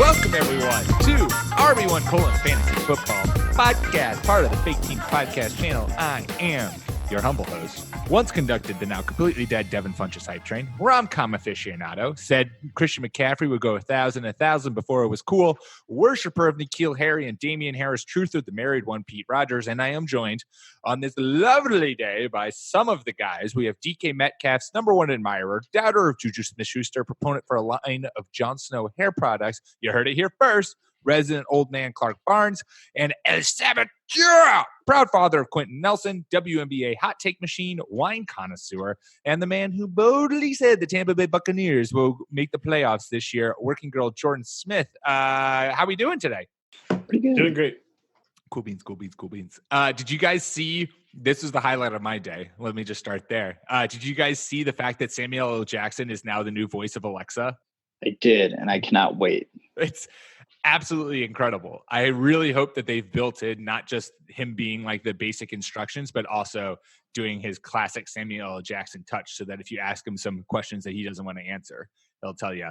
Welcome, everyone, to RB1 Fantasy Football Podcast, part of the Fake Teams Podcast channel. I am your humble host, once conducted the now completely dead Devin Funchess hype train, rom-com aficionado, said Christian McCaffrey would go 1,000 before it was cool, worshiper of N'Keal Harry and Damian Harris, truther the married one, Pete Rogers, and I am joined on this lovely day by some of the guys. We have DK Metcalf's number one admirer, doubter of Juju Smith-Schuster, proponent for a line of Jon Snow hair products. You heard it here first. Resident old man Clark Barnes, and El Saboteur, proud father of Quentin Nelson, WNBA hot take machine, wine connoisseur, and the man who boldly said the Tampa Bay Buccaneers will make the playoffs this year, working girl Jordan Smith. How we doing today? Pretty good. Doing great. Cool beans. Did you guys see, this was the highlight of my day. Let me just start there. Did you guys see the fact that Samuel L. Jackson is now the new voice of Alexa? I did, and I cannot wait. It's absolutely incredible. I really hope that they've built in not just him being like the basic instructions, but also doing his classic Samuel L. Jackson touch so that if you ask him some questions that he doesn't want to answer, he'll tell you,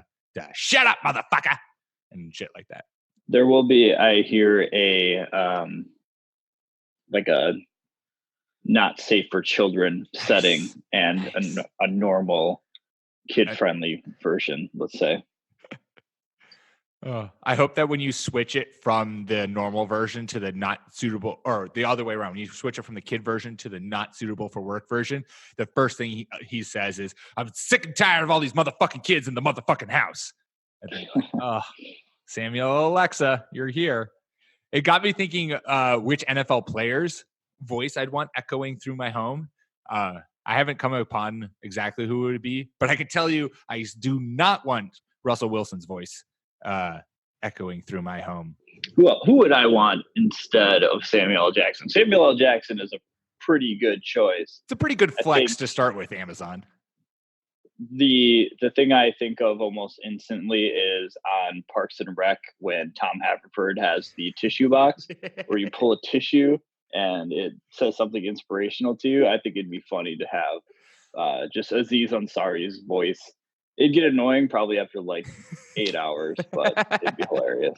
shut up, motherfucker, and shit like that. There will be, I hear, a not safe for children setting and a normal kid-friendly version, let's say. I hope that when you switch it from the normal version to the not suitable, or the other way around, when you switch it from the kid version to the not suitable for work version, the first thing he says is, I'm sick and tired of all these motherfucking kids in the motherfucking house. And then Samuel Alexa, you're here. It got me thinking which NFL player's voice I'd want echoing through my home. I haven't come upon exactly who it would be, but I can tell you I do not want Russell Wilson's voice echoing through my home. Well, who would I want instead of Samuel L. Jackson? Samuel L. Jackson is a pretty good choice. It's a pretty good flex to start with, Amazon. The thing I think of almost instantly is on Parks and Rec when Tom Haverford has the tissue box where you pull a tissue and it says something inspirational to you. I think it'd be funny to have just Aziz Ansari's voice. It'd get annoying probably after like 8 hours, but it'd be hilarious.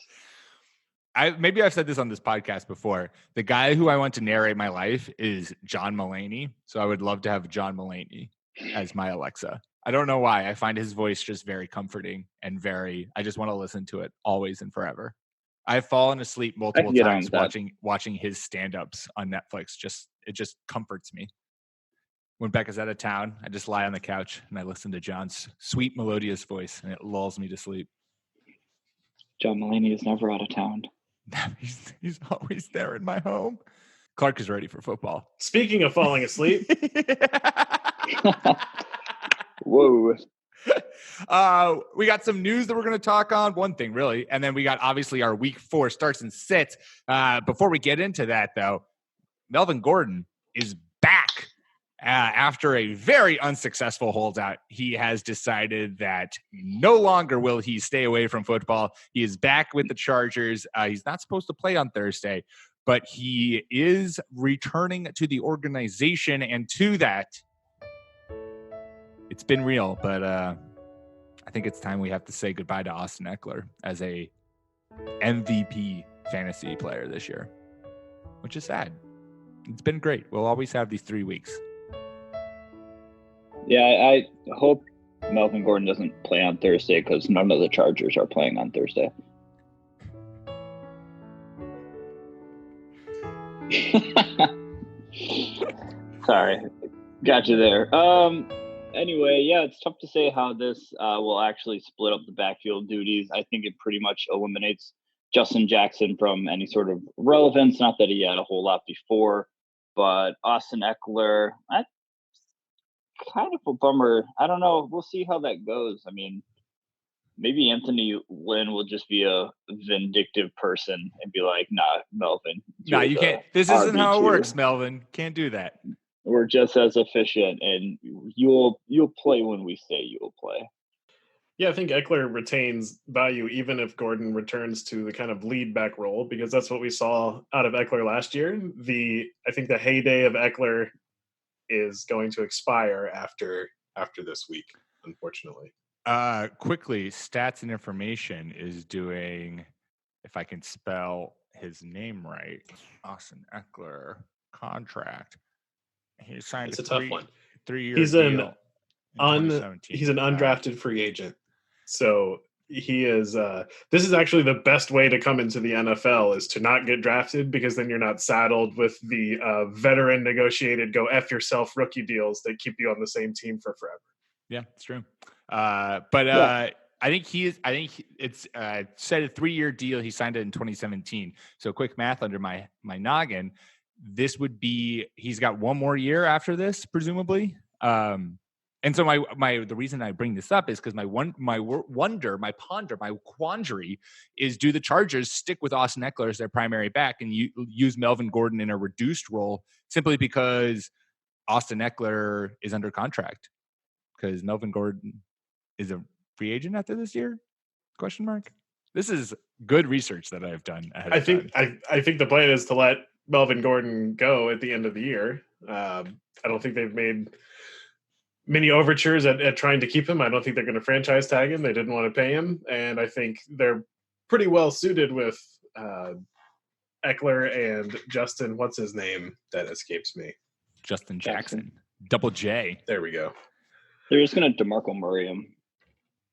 Maybe I've said this on this podcast before. The guy who I want to narrate my life is John Mulaney. So I would love to have John Mulaney as my Alexa. I don't know why. I find his voice just very comforting and I just want to listen to it always and forever. I've fallen asleep multiple times watching his stand-ups on Netflix. It just comforts me. When Becca's out of town, I just lie on the couch and I listen to John's sweet, melodious voice, and it lulls me to sleep. John Mulaney is never out of town. He's always there in my home. Clark is ready for football. Speaking of falling asleep. Whoa. We got some news that we're going to talk on. One thing, really. And then we got, obviously, our week 4 starts and sits. Before we get into that, though, Melvin Gordon is back. After a very unsuccessful holdout, he has decided that no longer will he stay away from football. He is back with the Chargers. He's not supposed to play on Thursday, but he is returning to the organization. And to that, it's been real, but I think it's time we have to say goodbye to Austin Ekeler as a MVP fantasy player this year, which is sad. It's been great. We'll always have these 3 weeks. Yeah, I hope Melvin Gordon doesn't play on Thursday because none of the Chargers are playing on Thursday. Sorry, got you there. Anyway, yeah, it's tough to say how this will actually split up the backfield duties. I think it pretty much eliminates Justin Jackson from any sort of relevance. Not that he had a whole lot before, but Austin Ekeler, kind of a bummer. I don't know. We'll see how that goes. I mean, maybe Anthony Lynn will just be a vindictive person and be like, nah, Melvin. No, you can't. This isn't how it works, Melvin. Can't do that. We're just as efficient, and you'll play when we say you'll play. Yeah, I think Ekeler retains value even if Gordon returns to the kind of lead back role, because that's what we saw out of Ekeler last year. I think the heyday of Ekeler is going to expire after this week, unfortunately. Quickly, Stats and Information is doing, if I can spell his name right, Austin Ekeler contract. He signed It's a a tough one. 3-year He's deal in an 2017. he's an undrafted free agent. So he is this is actually the best way to come into the NFL is to not get drafted, because then you're not saddled with the veteran negotiated go F yourself rookie deals that keep you on the same team for forever. Yeah, it's true. I think it's said a 3-year deal. He signed it in 2017. So quick math under my noggin, this would be, he's got one more year after this, presumably. And so the reason I bring this up is because my quandary is, do the Chargers stick with Austin Ekeler as their primary back and use Melvin Gordon in a reduced role simply because Austin Ekeler is under contract? Because Melvin Gordon is a free agent after this year? Question mark. This is good research that I've done. I think the plan is to let Melvin Gordon go at the end of the year. I don't think they've made many overtures at trying to keep him. I don't think they're going to franchise tag him. They didn't want to pay him, and I think they're pretty well suited with Ekeler and Justin. What's his name? That escapes me. Justin Jackson. Double J. There we go. They're just going to DeMarco Murray him.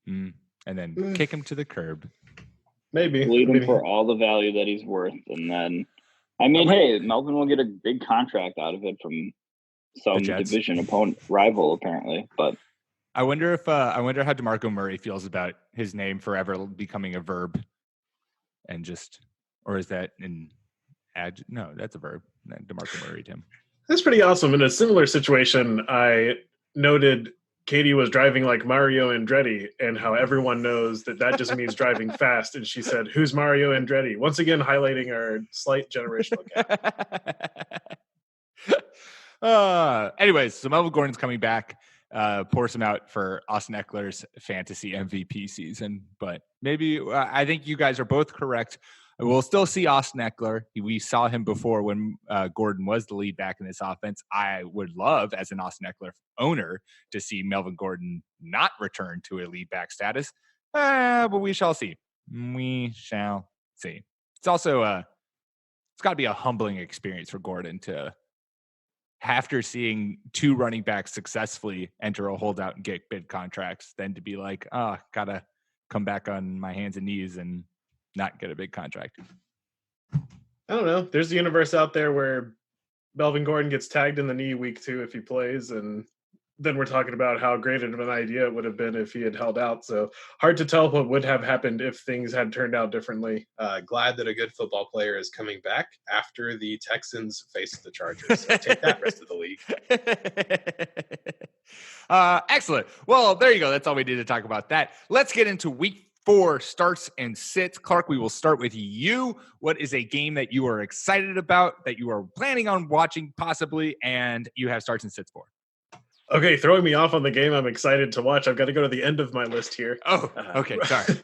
And then kick him to the curb. Maybe. Lead him for all the value that he's worth. And then, hey, Melvin will get a big contract out of it from some division opponent, rival, apparently. But I wonder how DeMarco Murray feels about his name forever becoming a verb. And or is that no, that's a verb. DeMarco Murray, Tim. That's pretty awesome. In a similar situation, I noted Katie was driving like Mario Andretti, and how everyone knows that just means driving fast. And she said, "Who's Mario Andretti?" Once again, highlighting our slight generational gap. Anyways, so Melvin Gordon's coming back. Pour some out for Austin Ekeler's fantasy MVP season. But maybe I think you guys are both correct. We'll still see Austin Ekeler. We saw him before when Gordon was the lead back in this offense. I would love, as an Austin Ekeler owner, to see Melvin Gordon not return to a lead back status. But we shall see. We shall see. It's also it's got to be a humbling experience for Gordon to, after seeing two running backs successfully enter a holdout and get big contracts, then to be like, gotta come back on my hands and knees and not get a big contract. I don't know. There's a universe out there where Melvin Gordon gets tagged in the knee week 2 if he plays, and then we're talking about how great of an idea it would have been if he had held out. So hard to tell what would have happened if things had turned out differently. Glad that a good football player is coming back after the Texans face the Chargers. So take that, rest of the league. Excellent. Well, there you go. That's all we need to talk about that. Let's get into week 4 starts and sits. Clark, we will start with you. What is a game that you are excited about, that you are planning on watching possibly, and you have starts and sits for? Okay, throwing me off on the game I'm excited to watch. I've got to go to the end of my list here. Oh, okay. Sorry.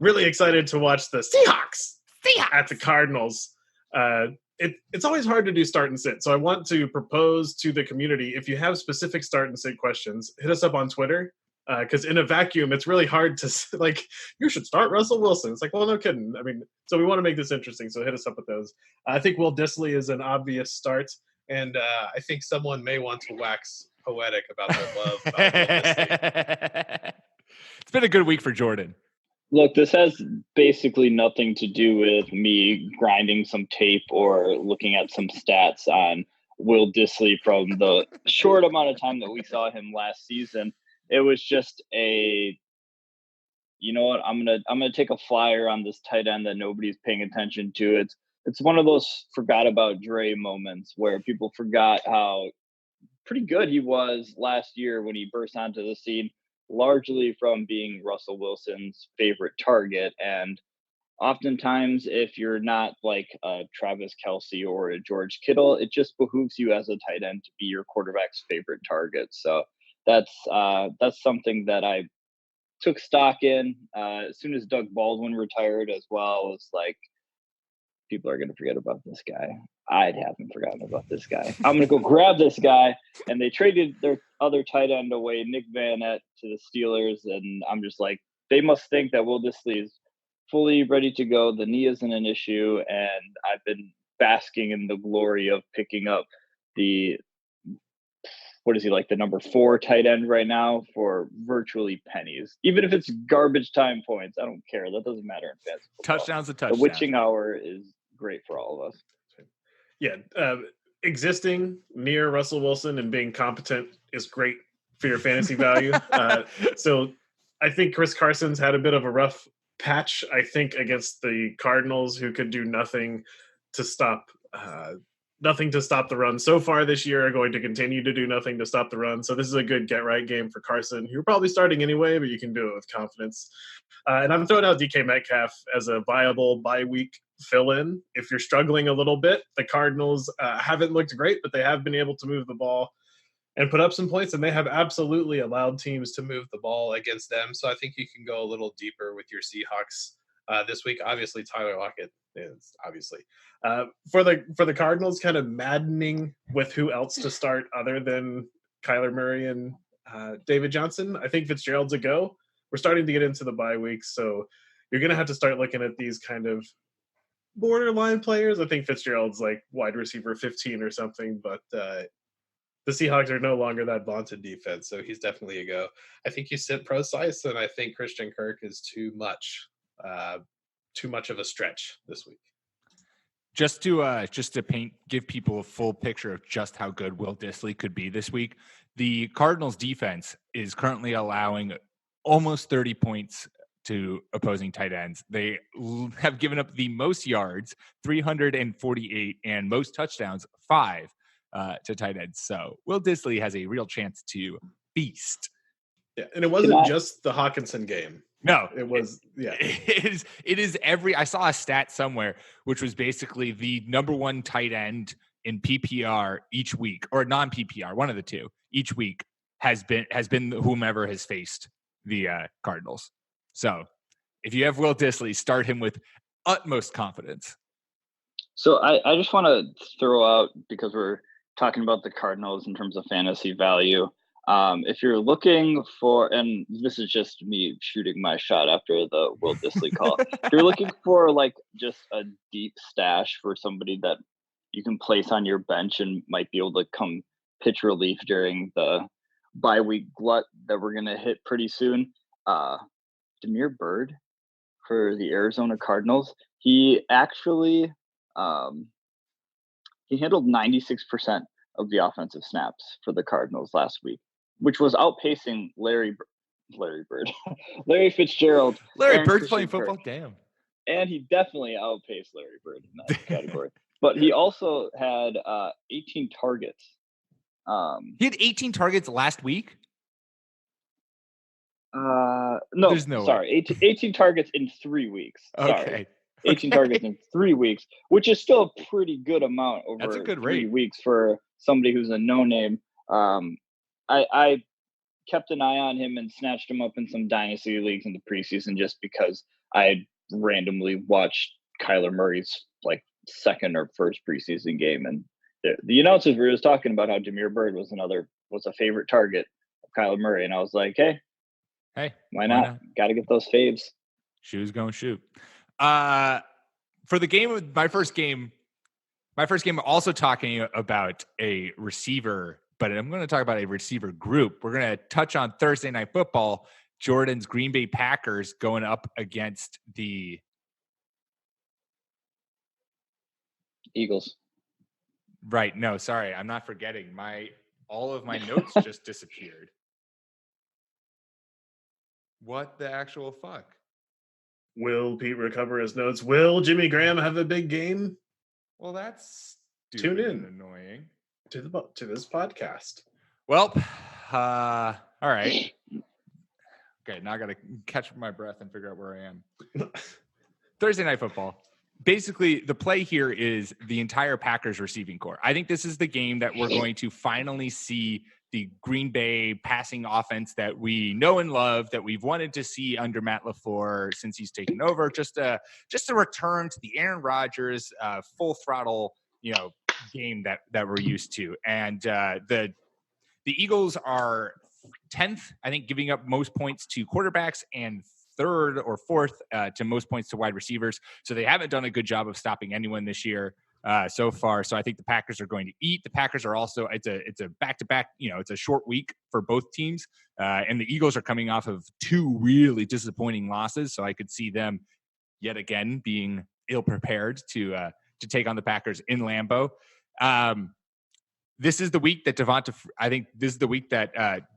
Really excited to watch the Seahawks at the Cardinals. It's always hard to do start and sit. So I want to propose to the community, if you have specific start and sit questions, hit us up on Twitter. Because in a vacuum, it's really hard to, like, you should start Russell Wilson. It's like, well, no kidding. I mean, so we want to make this interesting. So hit us up with those. I think Will Dissly is an obvious start. And I think someone may want to wax poetic about their love. About Will Dissly. It's been a good week for Jordan. Look, this has basically nothing to do with me grinding some tape or looking at some stats on Will Dissly from the short amount of time that we saw him last season. It was just you know what, I'm gonna take a flyer on this tight end that nobody's paying attention to. It's one of those forgot about Dre moments where people forgot how pretty good he was last year when he burst onto the scene, largely from being Russell Wilson's favorite target. And oftentimes, if you're not like a Travis Kelce or a George Kittle, it just behooves you as a tight end to be your quarterback's favorite target. So that's something that I took stock in as soon as Doug Baldwin retired as well. It's like people are going to forget about this guy. I haven't forgotten about this guy. I'm going to go grab this guy. And they traded their other tight end away, Nick Vanette, to the Steelers. And I'm just like, they must think that Will Dissly is fully ready to go. The knee isn't an issue. And I've been basking in the glory of picking up the number 4 tight end right now for virtually pennies. Even if it's garbage time points, I don't care. That doesn't matter in fantasy football. Touchdown's a touchdown. The witching hour is great for all of us. Yeah, existing near Russell Wilson and being competent is great for your fantasy value. So I think Chris Carson's had a bit of a rough patch, I think, against the Cardinals, who could do nothing to stop the run so far this year, are going to continue to do nothing to stop the run. So this is a good get-right game for Carson. You're probably starting anyway, but you can do it with confidence. And I'm throwing out DK Metcalf as a viable bye-week fill-in. If you're struggling a little bit, the Cardinals haven't looked great, but they have been able to move the ball and put up some points, and they have absolutely allowed teams to move the ball against them. So I think you can go a little deeper with your Seahawks this week. Obviously, Tyler Lockett is obviously. For the Cardinals, kind of maddening with who else to start other than Kyler Murray and David Johnson. I think Fitzgerald's a go. We're starting to get into the bye weeks, so you're going to have to start looking at these kind of borderline players. I think Fitzgerald's like wide receiver 15 or something, but the Seahawks are no longer that vaunted defense, so he's definitely a go. I think you sit precise, and I think Christian Kirk is too much of a stretch this week. Just to give people a full picture of just how good Will Dissly could be this week, the Cardinals defense is currently allowing almost 30 points to opposing tight ends. They have given up the most yards, 348, and most touchdowns, 5 to tight ends. So Will Dissly has a real chance to feast. Yeah, and it wasn't just the Hockenson game. No, it was. Yeah, it is every. I saw a stat somewhere which was basically the number 1 tight end in PPR each week, or non-PPR, one of the two each week has been whomever has faced the Cardinals. So if you have Will Dissly, start him with utmost confidence. So I just want to throw out, because we're talking about the Cardinals in terms of fantasy value. If you're looking for, and this is just me shooting my shot after the Will Dissly call, if you're looking for like just a deep stash for somebody that you can place on your bench and might be able to come pitch relief during the bye week glut that we're going to hit pretty soon, Damir Bird for the Arizona Cardinals, he actually he handled 96% of the offensive snaps for the Cardinals last week, which was outpacing Larry Bird, Larry Fitzgerald. Larry Bird's playing football. Damn. And he definitely outpaced Larry Bird in that category. But he also had 18 targets. He had 18 targets last week? No, way. 18 targets in 3 weeks. Okay. Sorry. 18 targets in 3 weeks, which is still a pretty good amount over That's a good 3 rate. weeks for somebody who's a no-name. I kept an eye on him and snatched him up in some dynasty leagues in the preseason just because I had randomly watched Kyler Murray's like second or first preseason game, and the announcers were just talking about how Damir Bird was a favorite target of Kyler Murray, and I was like, hey, why not? Got to get those faves. Shoes going shoot. For the game, my first game, I'm also talking about a receiver, but I'm going to talk about a receiver group. We're going to touch on Thursday Night Football. Jordan's Green Bay Packers going up against the Eagles. Right. No, sorry. I'm not forgetting. All of my notes just disappeared. What the actual fuck? Will Pete recover his notes? Will Jimmy Graham have a big game? Well, that's tune in. Annoying to this podcast. Well, all right. Okay, now I got to catch my breath and figure out where I am. Thursday Night Football. Basically, the play here is the entire Packers receiving core. I think this is the game that we're going to finally see the Green Bay passing offense that we know and love, that we've wanted to see under Matt LaFleur since he's taken over. Just a return to the Aaron Rodgers full throttle, game that we're used to. And the Eagles are 10th, I think, giving up most points to quarterbacks and third or fourth to most points to wide receivers. So they haven't done a good job of stopping anyone this year so far. So I think the Packers are going to eat. The Packers are also, it's a back-to-back, it's a short week for both teams. And the Eagles are coming off of 2 really disappointing losses. So I could see them yet again being ill-prepared to take on the Packers in Lambeau. This is the week that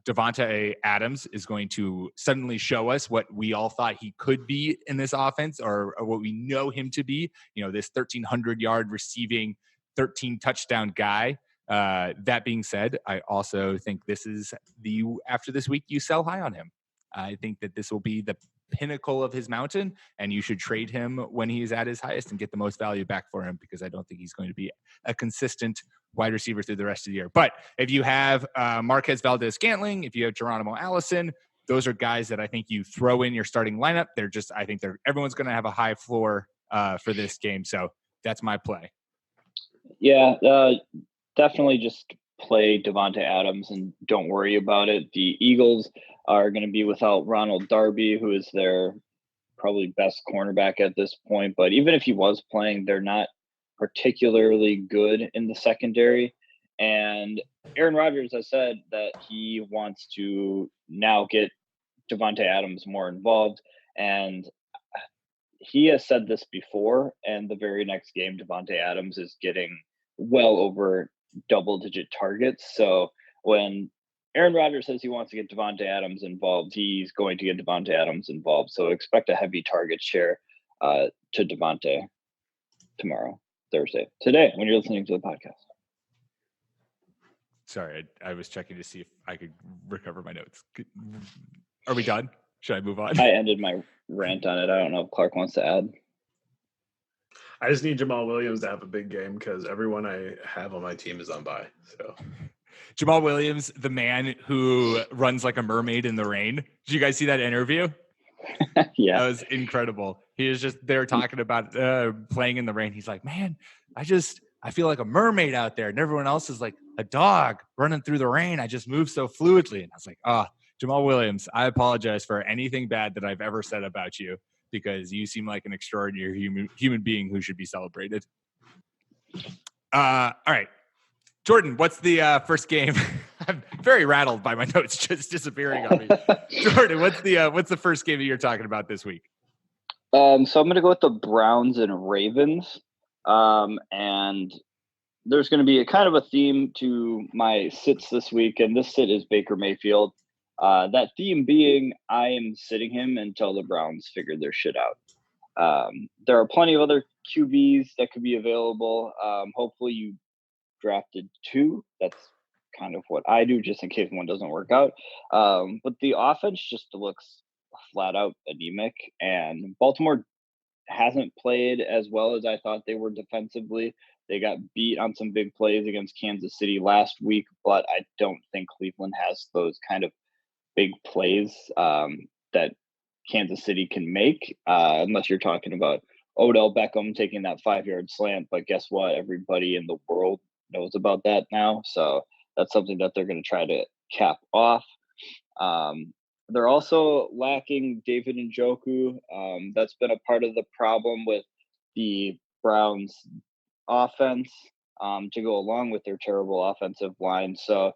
Davante Adams is going to suddenly show us what we all thought he could be in this offense, or what we know him to be. This 1,300-yard receiving, 13 touchdown guy. That being said, I also think after this week, you sell high on him. I think that this will be the pinnacle of his mountain, and you should trade him when he is at his highest and get the most value back for him, because I don't think he's going to be a consistent wide receiver through the rest of the year. But if you have Marquez Valdez-Scantling, if you have Geronimo Allison, those are guys that I think you throw in your starting lineup. Everyone's going to have a high floor for this game. So that's my play. Yeah, definitely just play Davante Adams and don't worry about it. The Eagles are going to be without Ronald Darby, who is their probably best cornerback at this point. But even if he was playing, they're not particularly good in the secondary. And Aaron Rodgers has said that he wants to now get Davante Adams more involved. And he has said this before, and the very next game, Davante Adams is getting well over double-digit targets. So when Aaron Rodgers says he wants to get Davante Adams involved, he's going to get Davante Adams involved. So expect a heavy target share to Davante today, when you're listening to the podcast. Sorry, I was checking to see if I could recover my notes. Are we done? Should I move on? I ended my rant on it. I don't know if Clark wants to add. I just need Jamal Williams to have a big game because everyone I have on my team is on bye. So Jamal Williams, the man who runs like a mermaid in the rain. Did you guys see that interview? Yeah. That was incredible. He was just there talking about playing in the rain. He's like, man, I feel like a mermaid out there. And everyone else is like a dog running through the rain. I just move so fluidly. And I was like, Jamal Williams, I apologize for anything bad that I've ever said about you, because you seem like an extraordinary human being who should be celebrated. All right. Jordan, what's the first game? I'm very rattled by my notes just disappearing on me. Jordan, what's the first game that you're talking about this week? So I'm going to go with the Browns and Ravens. And there's going to be a kind of a theme to my sits this week, and this sit is Baker Mayfield. That theme being, I am sitting him until the Browns figure their shit out. There are plenty of other QBs that could be available. Hopefully you drafted 2. That's kind of what I do, just in case one doesn't work out. But the offense just looks flat out anemic, and Baltimore hasn't played as well as I thought they were defensively. They got beat on some big plays against Kansas City last week, but I don't think Cleveland has those kind of big plays that Kansas City can make, unless you're talking about Odell Beckham taking that 5-yard slant. But guess what? Everybody in the world knows about that now. So that's something that they're going to try to cap off. They're also lacking David Njoku. That's been a part of the problem with the Browns offense to go along with their terrible offensive line. So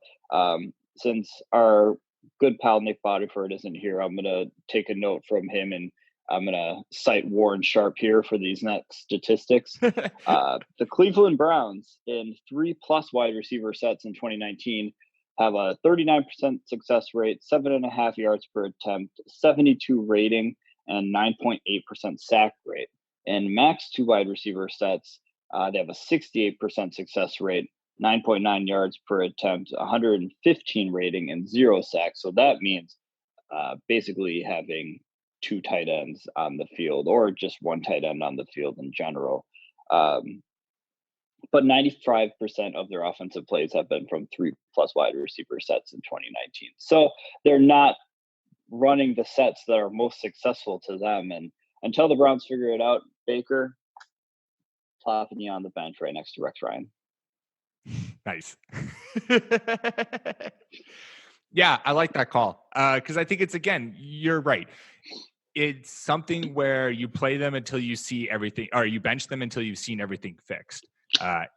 since our good pal Nick Bodyford isn't here, I'm going to take a note from him, and I'm going to cite Warren Sharp here for these next statistics. The Cleveland Browns in 3+ wide receiver sets in 2019 have a 39% success rate, 7.5 yards per attempt, 72 rating, and 9.8% sack rate. In max 2 wide receiver sets, they have a 68% success rate, 9.9 yards per attempt, 115 rating, and 0 sacks. So that means basically having 2 tight ends on the field, or just 1 tight end on the field in general. But 95% of their offensive plays have been from 3+ wide receiver sets in 2019. So they're not running the sets that are most successful to them. And until the Browns figure it out, Baker, plopping you on the bench right next to Rex Ryan. Nice. Yeah, I like that call. Because I think it's, again, you're right. It's something where you play them until you see everything, or you bench them until you've seen everything fixed.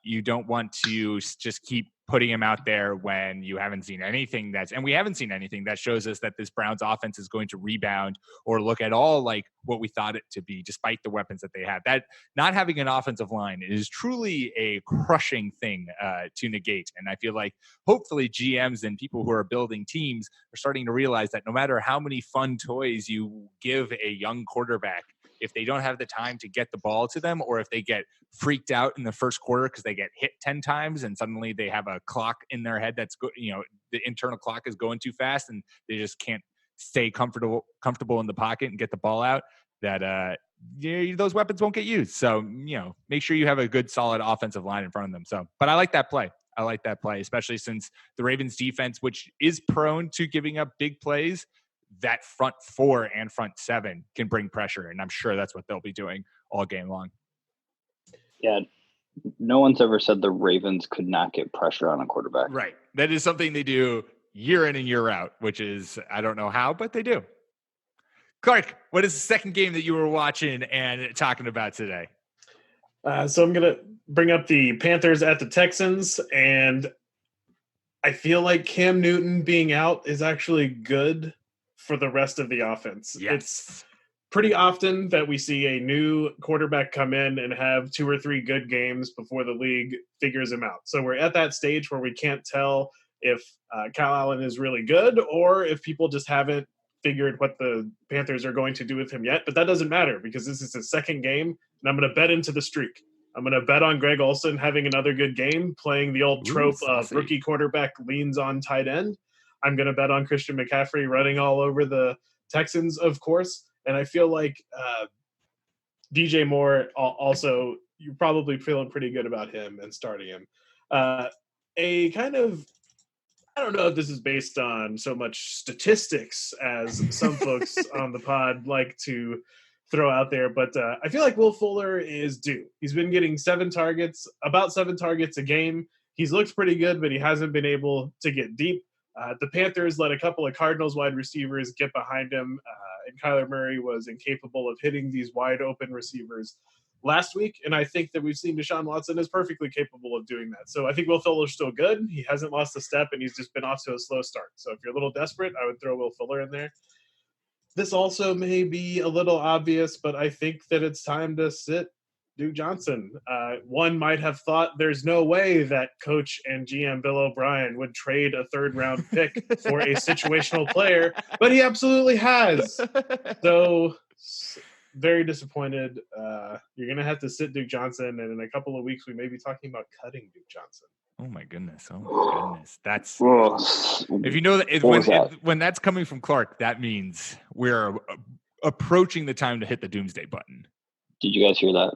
You don't want to just keep putting him out there when you haven't seen anything and we haven't seen anything that shows us that this Browns offense is going to rebound or look at all like what we thought it to be, despite the weapons that they have. That not having an offensive line is truly a crushing thing to negate. And I feel like hopefully GMs and people who are building teams are starting to realize that no matter how many fun toys you give a young quarterback, if they don't have the time to get the ball to them, or if they get freaked out in the first quarter because they get hit 10 times and suddenly they have a clock in their head that's the internal clock is going too fast and they just can't stay comfortable in the pocket and get the ball out, that those weapons won't get used. So, make sure you have a good solid offensive line in front of them. So, but I like that play. Especially since the Ravens defense, which is prone to giving up big plays, that front four and front seven can bring pressure. And I'm sure that's what they'll be doing all game long. Yeah. No one's ever said the Ravens could not get pressure on a quarterback. Right. That is something they do year in and year out, which is, I don't know how, but they do. Clark, what is the second game that you were watching and talking about today? So I'm going to bring up the Panthers at the Texans, and I feel like Cam Newton being out is actually good for the rest of the offense. Yes. It's pretty often that we see a new quarterback come in and have 2 or 3 good games before the league figures him out. So we're at that stage where we can't tell if Kyle Allen is really good or if people just haven't figured what the Panthers are going to do with him yet. But that doesn't matter because this is his second game, and I'm going to bet into the streak. I'm going to bet on Greg Olsen having another good game, playing the old trope of rookie quarterback leans on tight end. I'm going to bet on Christian McCaffrey running all over the Texans, of course. And I feel like DJ Moore also, you're probably feeling pretty good about him and starting him. A kind of, I don't know if this is based on so much statistics as some folks on the pod like to throw out there, but I feel like Will Fuller is due. He's been getting about 7 targets a game. He's looked pretty good, but he hasn't been able to get deep. The Panthers let a couple of Cardinals wide receivers get behind him, and Kyler Murray was incapable of hitting these wide open receivers last week. And I think that we've seen Deshaun Watson is perfectly capable of doing that. So I think Will Fuller's still good. He hasn't lost a step, and he's just been off to a slow start. So if you're a little desperate, I would throw Will Fuller in there. This also may be a little obvious, but I think that it's time to sit Duke Johnson. One might have thought there's no way that coach and GM Bill O'Brien would trade a 3rd-round pick for a situational player, but he absolutely has. So very disappointed. You're going to have to sit Duke Johnson, and in a couple of weeks we may be talking about cutting Duke Johnson. Oh my goodness! That's if you know that when that's coming from Clark, that means we're approaching the time to hit the doomsday button. Did you guys hear that?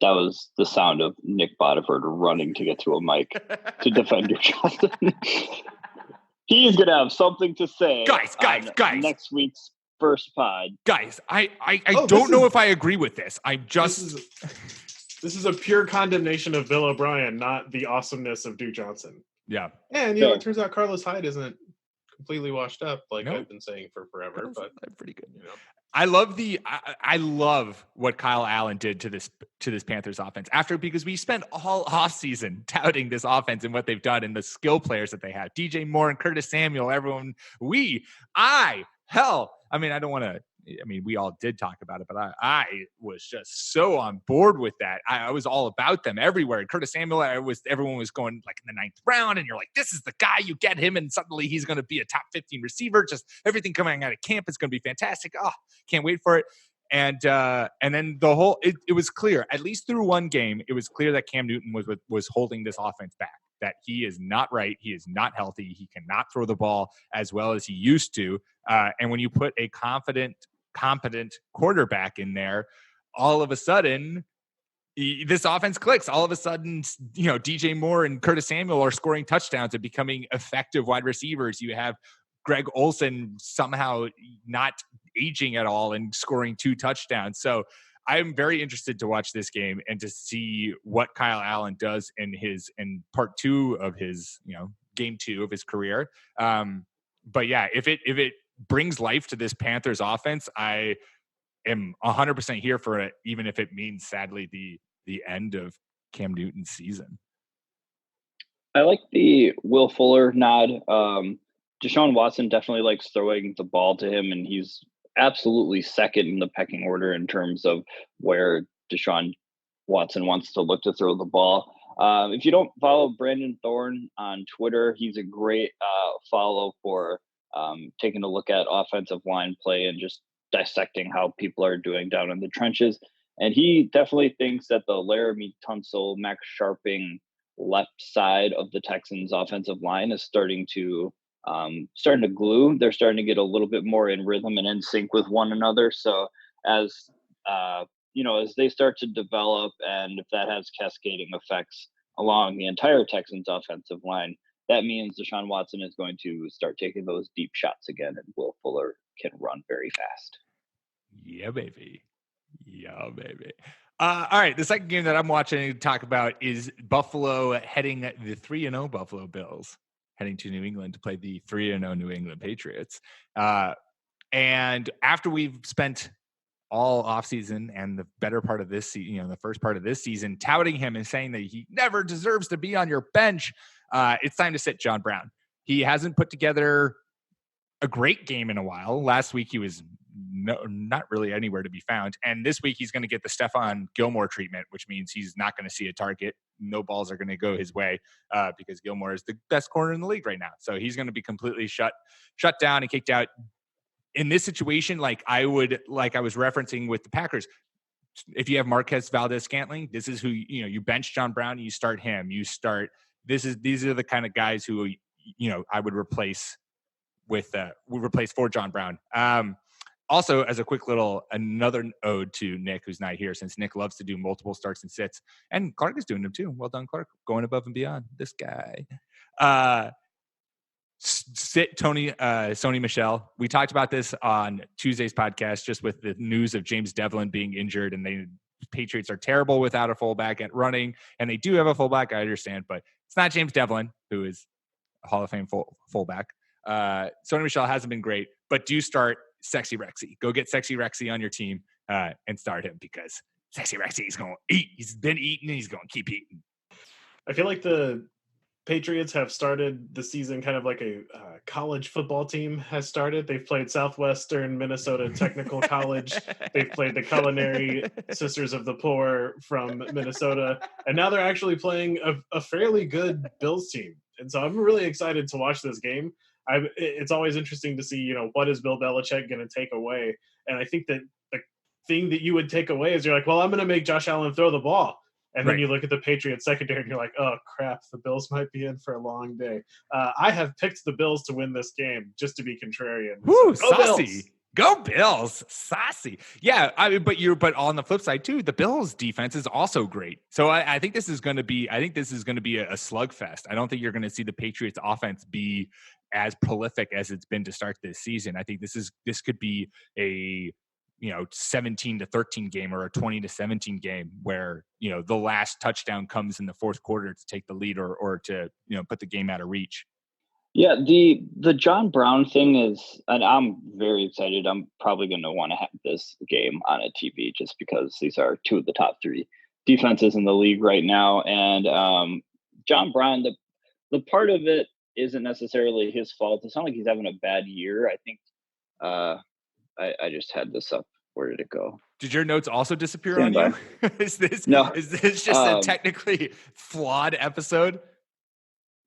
That was the sound of Nick Bodiford running to get to a mic to defend Duke Johnson. He's gonna have something to say, guys. Next week's first pod, guys. I don't know if I agree with this. This is a pure condemnation of Bill O'Brien, not the awesomeness of Duke Johnson. Yeah. And, it turns out Carlos Hyde isn't completely washed up like I've been saying for forever. But pretty good. I love what Kyle Allen did to this Panthers offense because we spent all offseason touting this offense and what they've done and the skill players that they have. DJ Moore and Curtis Samuel, everyone, we all did talk about it, but I was just so on board with that. I was all about them everywhere. Curtis Samuel, everyone was going like in the 9th round, and you're like, this is the guy. You get him, and suddenly he's going to be a top 15 receiver. Just everything coming out of camp is going to be fantastic. Oh, can't wait for it. And then it was clear, at least through one game, it was clear that Cam Newton was holding this offense back. That he is not right. He is not healthy. He cannot throw the ball as well as he used to. And when you put a competent quarterback in there, all of a sudden this offense clicks. All of a sudden, DJ Moore and Curtis Samuel are scoring touchdowns and becoming effective wide receivers. You have Greg Olsen somehow not aging at all and scoring 2 touchdowns. So I'm very interested to watch this game and to see what Kyle Allen does in part 2 of his, game 2 of his career. But yeah, if it brings life to this Panthers offense, I am 100% here for it, even if it means, sadly, the end of Cam Newton's season. I like the Will Fuller nod. Deshaun Watson definitely likes throwing the ball to him, and he's absolutely second in the pecking order in terms of where Deshaun Watson wants to look to throw the ball. If you don't follow Brandon Thorne on Twitter, he's a great follow for taking a look at offensive line play and just dissecting how people are doing down in the trenches. And he definitely thinks that the Laramie Tunsil, Max Sharping left side of the Texans offensive line is starting to glue. They're starting to get a little bit more in rhythm and in sync with one another. So as they start to develop, and if that has cascading effects along the entire Texans offensive line, that means Deshaun Watson is going to start taking those deep shots again, and Will Fuller can run very fast. Yeah, baby. All right, the second game that I'm watching to talk about is Buffalo the 3-0 Buffalo Bills heading to New England to play the 3-0 New England Patriots. And after we've spent all offseason and the better part of this season, the first part of this season, touting him and saying that he never deserves to be on your bench, it's time to sit John Brown. He hasn't put together a great game in a while. Last week he was not really anywhere to be found. And this week he's going to get the Stephon Gilmore treatment, which means he's not going to see a target. No balls are going to go his way because Gilmore is the best corner in the league right now. So he's going to be completely shut down and kicked out. In this situation, like I was referencing with the Packers, if you have Marquez Valdez-Scantling, this is who, you bench John Brown, you start him. These are the kind of guys who, I would replace for John Brown. Also, as a quick another ode to Nick, who's not here, since Nick loves to do multiple starts and sits, and Clark is doing them too. Well done, Clark, going above and beyond. This guy. Sit Sony Michel. We talked about this on Tuesday's podcast, just with the news of James Devlin being injured, and the Patriots are terrible without a fullback at running, and they do have a fullback, I understand, but it's not James Devlin, who is a Hall of Fame fullback. Sony Michel hasn't been great, but do start Sexy Rexy. Go get Sexy Rexy on your team and start him, because Sexy Rexy is going to eat. He's been eating and he's going to keep eating. I feel like the Patriots have started the season kind of like a college football team has started. They've played Southwestern Minnesota Technical College. They've played the Culinary Sisters of the Poor from Minnesota. And now they're actually playing a fairly good Bills team. And so I'm really excited to watch this game. It's always interesting to see, what is Bill Belichick going to take away? And I think that the thing that you would take away is you're like, well, I'm going to make Josh Allen throw the ball. And then you look at the Patriots secondary and you're like, oh, crap, the Bills might be in for a long day. I have picked the Bills to win this game just to be contrarian. Woo, so, saucy. Bills. Go Bills. Saucy. Yeah, but on the flip side too, the Bills defense is also great. So I think this is going to be a slugfest. I don't think you're going to see the Patriots offense be as prolific as it's been to start this season. I think this could be a 17-13 game or a 20-17 game where, the last touchdown comes in the fourth quarter to take the lead or to, put the game out of reach. Yeah, the John Brown thing is, and I'm very excited. I'm probably going to want to have this game on a TV just because these are two of the top 3 defenses in the league right now. And John Brown, the part of it isn't necessarily his fault. It's not like he's having a bad year. I think I just had this up. Where did it go? Did your notes also disappear on you? Is this just a technically flawed episode?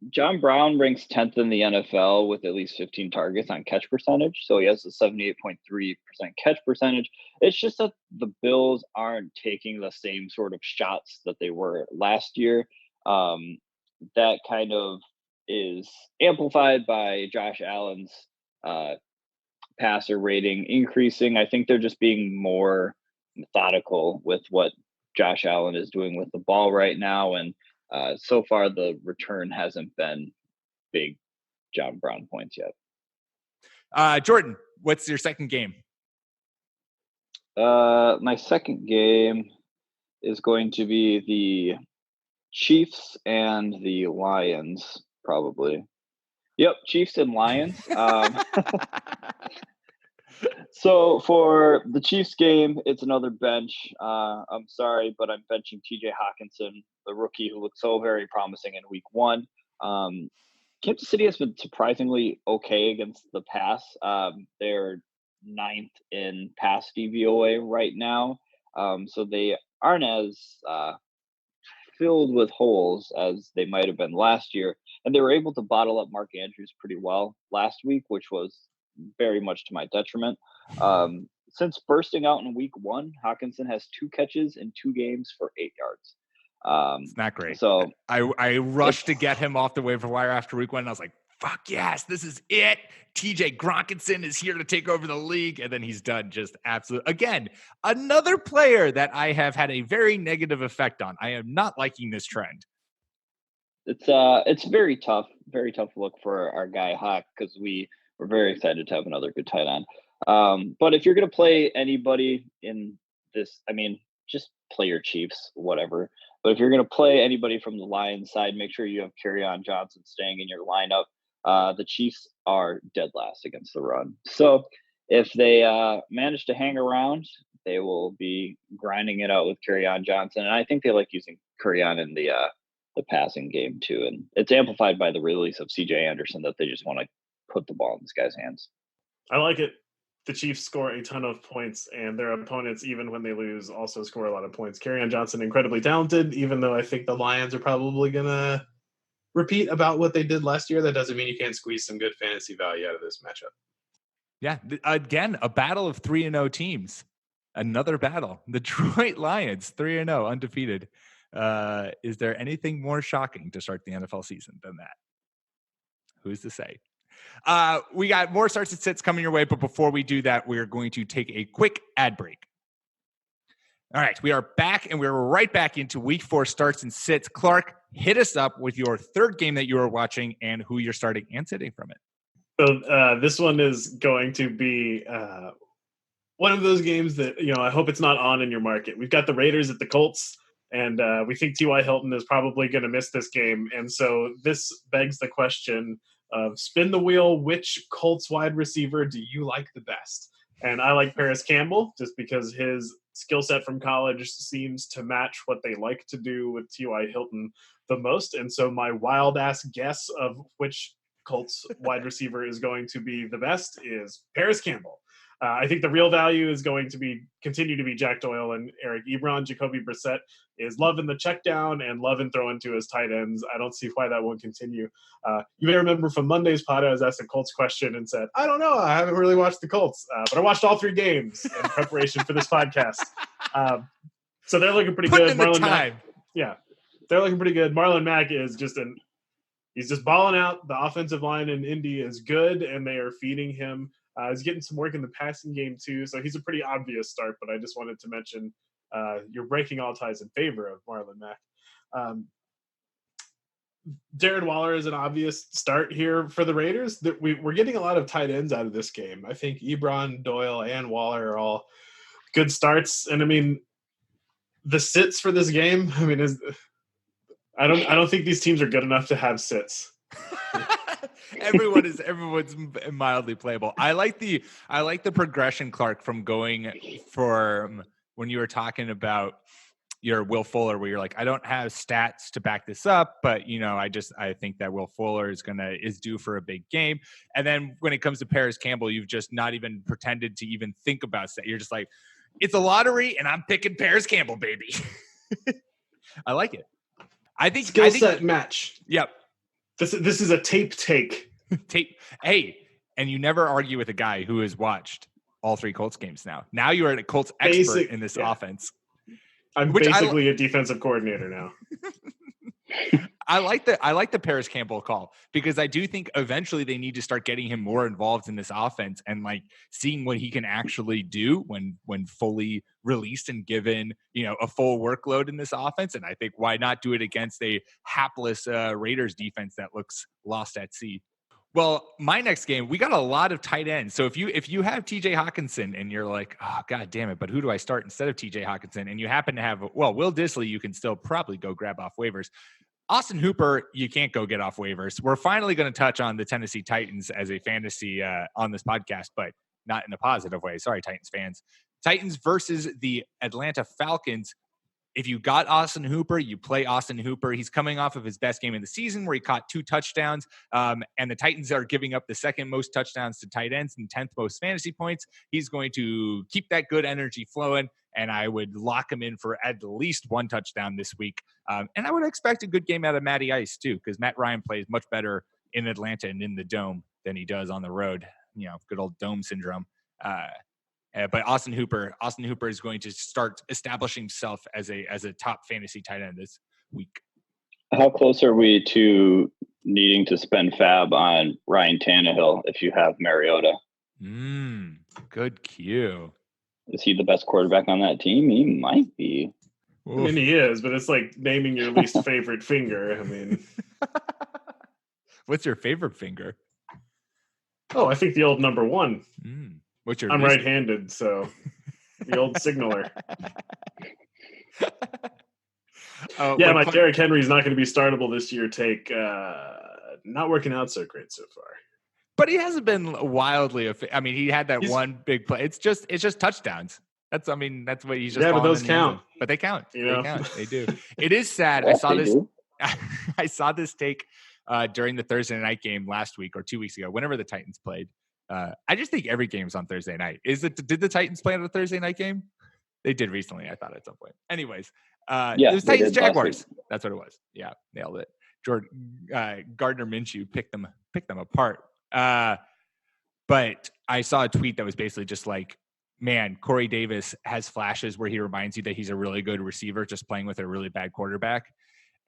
John Brown ranks 10th in the NFL with at least 15 targets on catch percentage. So he has a 78.3% catch percentage. It's just that the Bills aren't taking the same sort of shots that they were last year. That kind of is amplified by Josh Allen's passer rating increasing. I think they're just being more methodical with what Josh Allen is doing with the ball right now. And so far, the return hasn't been big John Brown points yet. Jordan, what's your second game? My second game is going to be the Chiefs and the Lions, probably. Yep, Chiefs and Lions. So for the Chiefs game, it's another bench. I'm sorry, but I'm benching T.J. Hockenson, the rookie who looked so very promising in week 1. Kansas City has been surprisingly okay against the pass. They're 9th in pass DVOA right now. So they aren't as filled with holes as they might have been last year. And they were able to bottle up Mark Andrews pretty well last week, which was very much to my detriment. Since bursting out in week 1, Hockenson has 2 catches in 2 games for 8 yards. It's not great. So I rushed to get him off the waiver wire after week 1. And I was like, fuck yes, this is it. T.J. Hockenson is here to take over the league. And then he's done just absolutely. Again, another player that I have had a very negative effect on. I am not liking this trend. It's very tough look for our guy Hawk, because we're very excited to have another good tight end. But if you're going to play anybody in this, I mean, just play your Chiefs, whatever. But if you're going to play anybody from the Lions side, make sure you have Kerryon Johnson staying in your lineup. The Chiefs are dead last against the run. So if they manage to hang around, they will be grinding it out with Kerryon Johnson. And I think they like using Kerryon in the passing game too. And it's amplified by the release of C.J. Anderson that they just want to put the ball in this guy's hands. I like it. The Chiefs score a ton of points, and their opponents, even when they lose, also score a lot of points. Kerryon Johnson, incredibly talented, even though I think the Lions are probably going to repeat about what they did last year. That doesn't mean you can't squeeze some good fantasy value out of this matchup. Yeah, again, a battle of 3-0 teams. Another battle. The Detroit Lions, 3-0, undefeated. Is there anything more shocking to start the NFL season than that? Who's to say? We got more starts and sits coming your way, but before we do that, we're going to take a quick ad break. All right, we are back, and we're right back into week 4 starts and sits. Clark, hit us up with your third game that you are watching and who you're starting and sitting from it. So this one is going to be one of those games that, I hope it's not on in your market. We've got the Raiders at the Colts, and we think T.Y. Hilton is probably going to miss this game. And so this begs the question of spin the wheel. Which Colts wide receiver do you like the best? And I like Paris Campbell just because his skill set from college seems to match what they like to do with T.Y. Hilton the most. And so my wild ass guess of which Colts wide receiver is going to be the best is Paris Campbell. I think the real value is going to continue to be Jack Doyle and Eric Ebron. Jacoby Brissett is loving the check down and loving throwing to his tight ends. I don't see why that won't continue. You may remember from Monday's pod, I was asked a Colts question and said, I don't know. I haven't really watched the Colts, but I watched all 3 games in preparation for this podcast. So they're looking pretty good. Marlon Mack, they're looking pretty good. Marlon Mack is he's just balling out. The offensive line in Indy is good, and they are feeding him. He's getting some work in the passing game too, so he's a pretty obvious start. But I just wanted to mention you're breaking all ties in favor of Marlon Mack. Darren Waller is an obvious start here for the Raiders. We're getting a lot of tight ends out of this game. I think Ebron, Doyle, and Waller are all good starts. And I mean, the sits for this game. I mean, I don't think these teams are good enough to have sits. Everyone's mildly playable. I like the progression, Clark, from going from when you were talking about your Will Fuller, where you're like, I don't have stats to back this up, but I think that Will Fuller is due for a big game. And then when it comes to Paris Campbell, you've just not even pretended to even think about that. You're just like, it's a lottery, and I'm picking Paris Campbell, baby. I like it. I think skill set match. Yep. This is a tape take. Hey, and you never argue with a guy who has watched all 3 Colts games now. Now you are a Colts expert in this offense. I'm basically a defensive coordinator now. I like the Paris Campbell call because I do think eventually they need to start getting him more involved in this offense and like seeing what he can actually do when fully released and given, a full workload in this offense. And I think why not do it against a hapless Raiders defense that looks lost at sea. Well, my next game, we got a lot of tight ends. So if you have T.J. Hockenson and you're like, oh, God damn it, but who do I start instead of T.J. Hockenson? And you happen to have, Will Dissly, you can still probably go grab off waivers. Austin Hooper, you can't go get off waivers. We're finally going to touch on the Tennessee Titans as a fantasy on this podcast, but not in a positive way. Sorry, Titans fans. Titans versus the Atlanta Falcons. If you got Austin Hooper, you play Austin Hooper. He's coming off of his best game in the season where he caught 2 touchdowns. And the Titans are giving up the second most touchdowns to tight ends and 10th most fantasy points. He's going to keep that good energy flowing. And I would lock him in for at least 1 touchdown this week. And I would expect a good game out of Matty Ice, too, because Matt Ryan plays much better in Atlanta and in the dome than he does on the road. Good old dome syndrome. But Austin Hooper is going to start establishing himself as a top fantasy tight end this week. How close are we to needing to spend fab on Ryan Tannehill if you have Mariota? Good cue. Is he the best quarterback on that team? He might be. I mean, he is, but it's like naming your least favorite finger. I mean, what's your favorite finger? Oh, I think the old number 1. What's your? I'm right-handed, so the old signaler. My Derrick Henry's not going to be startable this year. Not working out so great so far. But he hasn't been wildly. He had that one big play. It's just touchdowns. That's what he's just. Yeah, but those count. But they count. They count. They do. It is sad. Yes, I saw this take during the Thursday night game last week or 2 weeks ago, whenever the Titans played. I just think every game is on Thursday night. Did the Titans play on a Thursday night game? They did recently, I thought, at some point. Anyways, it was Titans Jaguars. That's what it was. Yeah, nailed it. Gardner Minshew picked them apart. But I saw a tweet that was basically just like, man, Corey Davis has flashes where he reminds you that he's a really good receiver just playing with a really bad quarterback.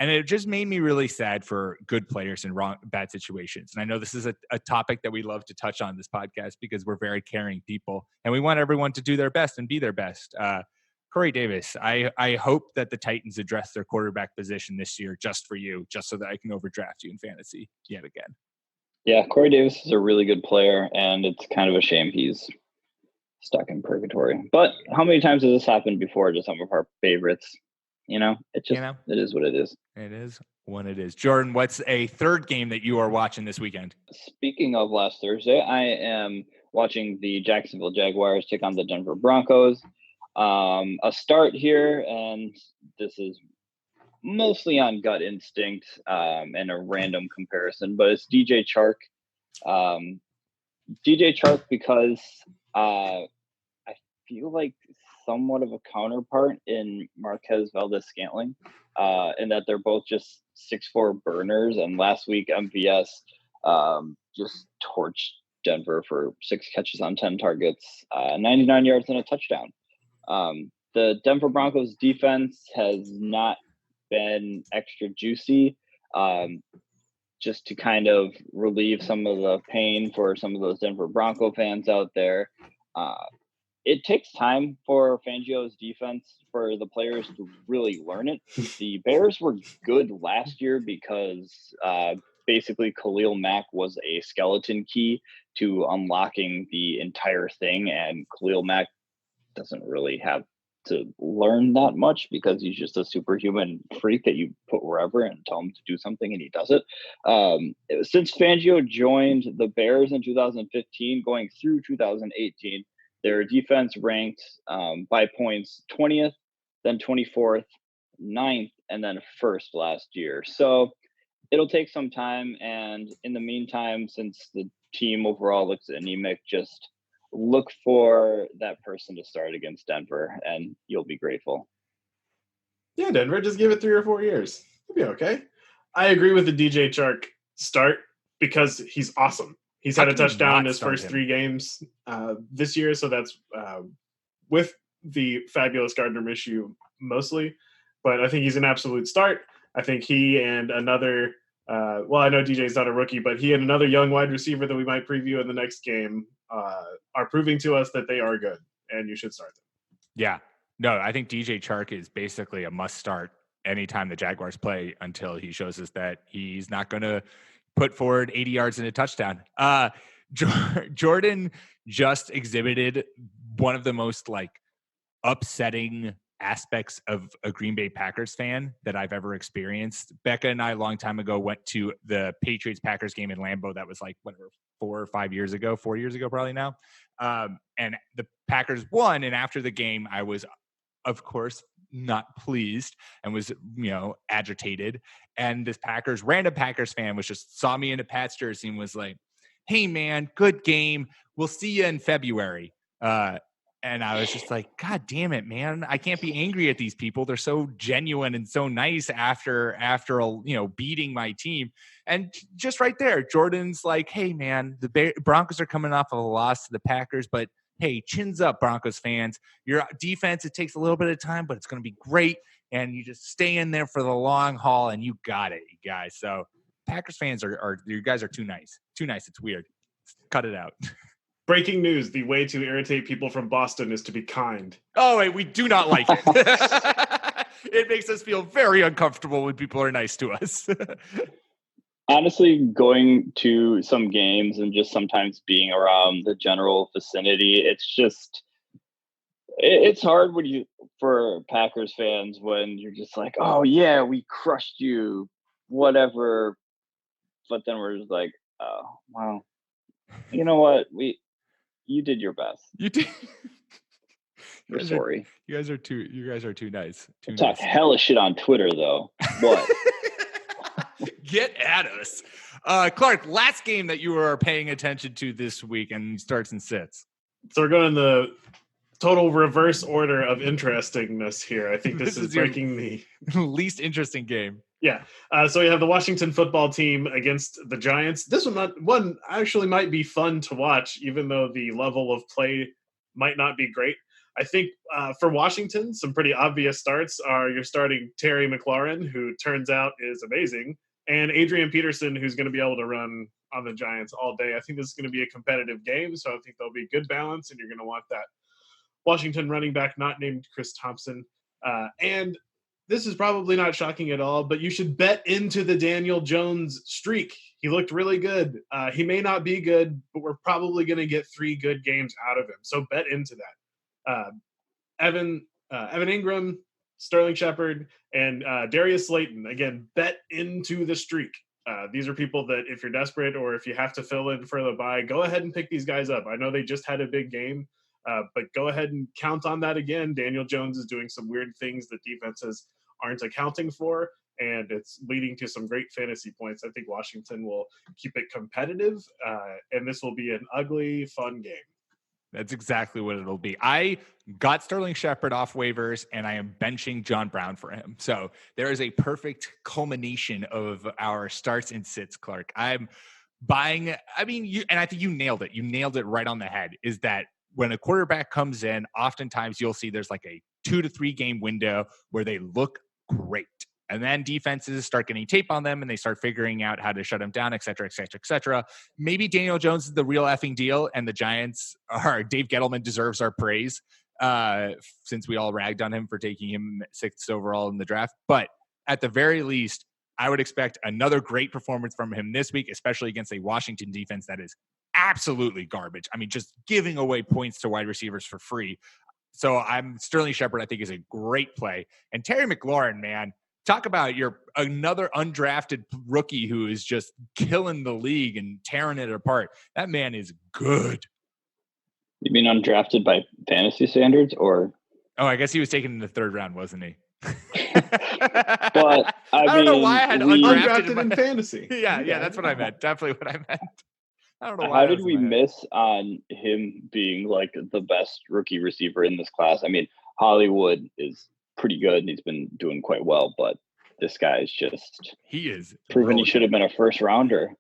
And it just made me really sad for good players in bad situations. And I know this is a topic that we love to touch on this podcast because we're very caring people and we want everyone to do their best and be their best. Corey Davis, I hope that the Titans address their quarterback position this year just for you, just so that I can overdraft you in fantasy yet again. Yeah, Corey Davis is a really good player, and it's kind of a shame he's stuck in purgatory. But how many times has this happened before to some of our favorites? It is what it is. It is when it is. Jordan, what's a third game that you are watching this weekend? Speaking of last Thursday, I am watching the Jacksonville Jaguars take on the Denver Broncos. A start here, and this is mostly on gut instinct and a random comparison, but it's DJ Chark. DJ Chark because I feel like somewhat of a counterpart in Marquez Valdez-Scantling, in that they're both just 6'4" burners. And last week, MVS just torched Denver for 6 catches on 10 targets, 99 yards and a touchdown. The Denver Broncos defense has not been extra juicy, just to kind of relieve some of the pain for some of those Denver Bronco fans out there. It takes time for Fangio's defense for the players to really learn it. The Bears were good last year because basically Khalil Mack was a skeleton key to unlocking the entire thing, and Khalil Mack doesn't really have to learn that much because he's just a superhuman freak that you put wherever and tell him to do something and he does it. Since Fangio joined the Bears in 2015, going through 2018, their defense ranked by points 20th, then 24th, 9th, and then 1st last year. So it'll take some time. And in the meantime, since the team overall looks anemic, just look for that person to start against Denver and you'll be grateful. Yeah, Denver, just give it 3 or 4 years. It'll be okay. I agree with the DJ Chark start because he's awesome. He's had a touchdown in his first 3 games this year, so that's with the fabulous Gardner Minshew mostly. But I think he's an absolute start. I think he and another well, I know DJ's not a rookie, but he and another young wide receiver that we might preview in the next game are proving to us that they are good, and you should start them. Yeah. No, I think DJ Chark is basically a must start anytime the Jaguars play until he shows us that he's not going to put forward 80 yards and a touchdown. Jordan just exhibited one of the most like upsetting aspects of a Green Bay Packers fan that I've ever experienced. Becca and I a long time ago went to the Patriots Packers game in Lambeau. That was like whatever, 4 years ago probably now. And the Packers won. And after the game, I was, of course, not pleased and was, agitated. And this random Packers fan was just saw me in a Pats jersey and was like, "Hey man, good game. We'll see you in February." And I was just like, God damn it, man. I can't be angry at these people. They're so genuine and so nice after beating my team. And just right there, Jordan's like, "Hey, man, the Broncos are coming off of a loss to the Packers, but hey, chins up, Broncos fans. Your defense, it takes a little bit of time, but it's going to be great. And you just stay in there for the long haul, and you got it, you guys." So Packers fans you guys are too nice. Too nice. It's weird. Cut it out. Breaking news, the way to irritate people from Boston is to be kind. Oh, wait, we do not like it. It makes us feel very uncomfortable when people are nice to us. Honestly, going to some games and just sometimes being around the general vicinity, it's hard for Packers fans when you're just like, "Oh yeah, we crushed you, whatever." But then we're just like, "Oh, wow. You know what? You did your best. You did. We're sorry. You guys are too nice. Talk hella shit on Twitter though. What? Get at us. Clark, last game that you are paying attention to this week and starts and sits. So we're going in the total reverse order of interestingness here. I think this is breaking the least interesting game. Yeah. So you have the Washington football team against the Giants. This one actually might be fun to watch, even though the level of play might not be great. I think for Washington, some pretty obvious starts are you're starting Terry McLaurin, who turns out is amazing, and Adrian Peterson, who's going to be able to run on the Giants all day. I think this is going to be a competitive game, so I think there'll be good balance, and you're going to want that Washington running back not named Chris Thompson. And this is probably not shocking at all, but you should bet into the Daniel Jones streak. He looked really good. He may not be good, but we're probably going to get 3 good games out of him. So bet into that. Evan Ingram, Sterling Shepard, and Darius Slayton. Again, bet into the streak. These are people that if you're desperate or if you have to fill in for the bye, go ahead and pick these guys up. I know they just had a big game, but go ahead and count on that again. Daniel Jones is doing some weird things that defenses aren't accounting for, and it's leading to some great fantasy points. I think Washington will keep it competitive, and this will be an ugly, fun game. That's exactly what it'll be. I got Sterling Shepard off waivers, and I am benching John Brown for him. So there is a perfect culmination of our starts and sits, Clark. I'm buying – and I think you nailed it. You nailed it right on the head, is that when a quarterback comes in, oftentimes you'll see there's like a 2 to 3 game window where they look great. And then defenses start getting tape on them and they start figuring out how to shut them down, et cetera, et cetera, et cetera. Maybe Daniel Jones is the real effing deal, and the Giants Dave Gettleman deserves our praise since we all ragged on him for taking him 6th overall in the draft. But at the very least, I would expect another great performance from him this week, especially against a Washington defense that is absolutely garbage. I mean, just giving away points to wide receivers for free. So Sterling Shepard, I think, is a great play. And Terry McLaurin, man, talk about another undrafted rookie who is just killing the league and tearing it apart. That man is good. You mean undrafted by fantasy standards, or? Oh, I guess he was taken in the 3rd round, wasn't he? But I don't know why I had undrafted in fantasy. Yeah, that's what I meant. Definitely what I meant. I don't know why. How did we miss on him being like the best rookie receiver in this class? I mean, Hollywood is pretty good and he's been doing quite well, but this guy is just proven he should have been a 1st rounder.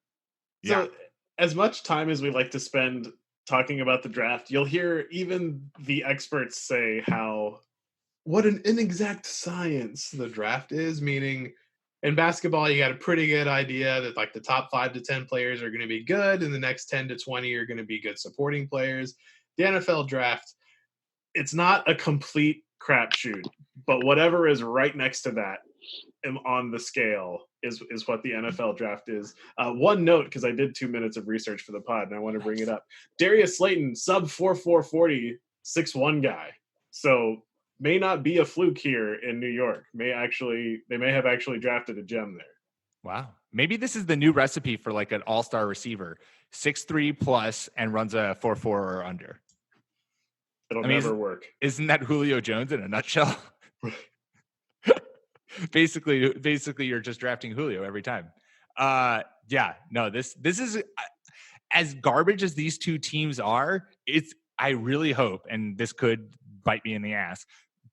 So as much time as we like to spend talking about the draft, you'll hear even the experts say what an inexact science the draft is, meaning In basketball, you got a pretty good idea that like the top 5 to 10 players are going to be good, and the next 10 to 20 are going to be good supporting players. The NFL draft, it's not a complete crapshoot, but whatever is right next to that on the scale is what the NFL draft is. One note, because I did 2 minutes of research for the pod, and I want to bring it up. Darius Slayton, sub 4.40, 6'1" guy. So may not be a fluke here in New York. They may have actually drafted a gem there. Wow. Maybe this is the new recipe for like an all-star receiver, 6'3" plus and runs a 4.4 or under. It'll never work. Isn't that Julio Jones in a nutshell? Basically, you're just drafting Julio every time. This is as garbage as these two teams are. I really hope, and this could bite me in the ass,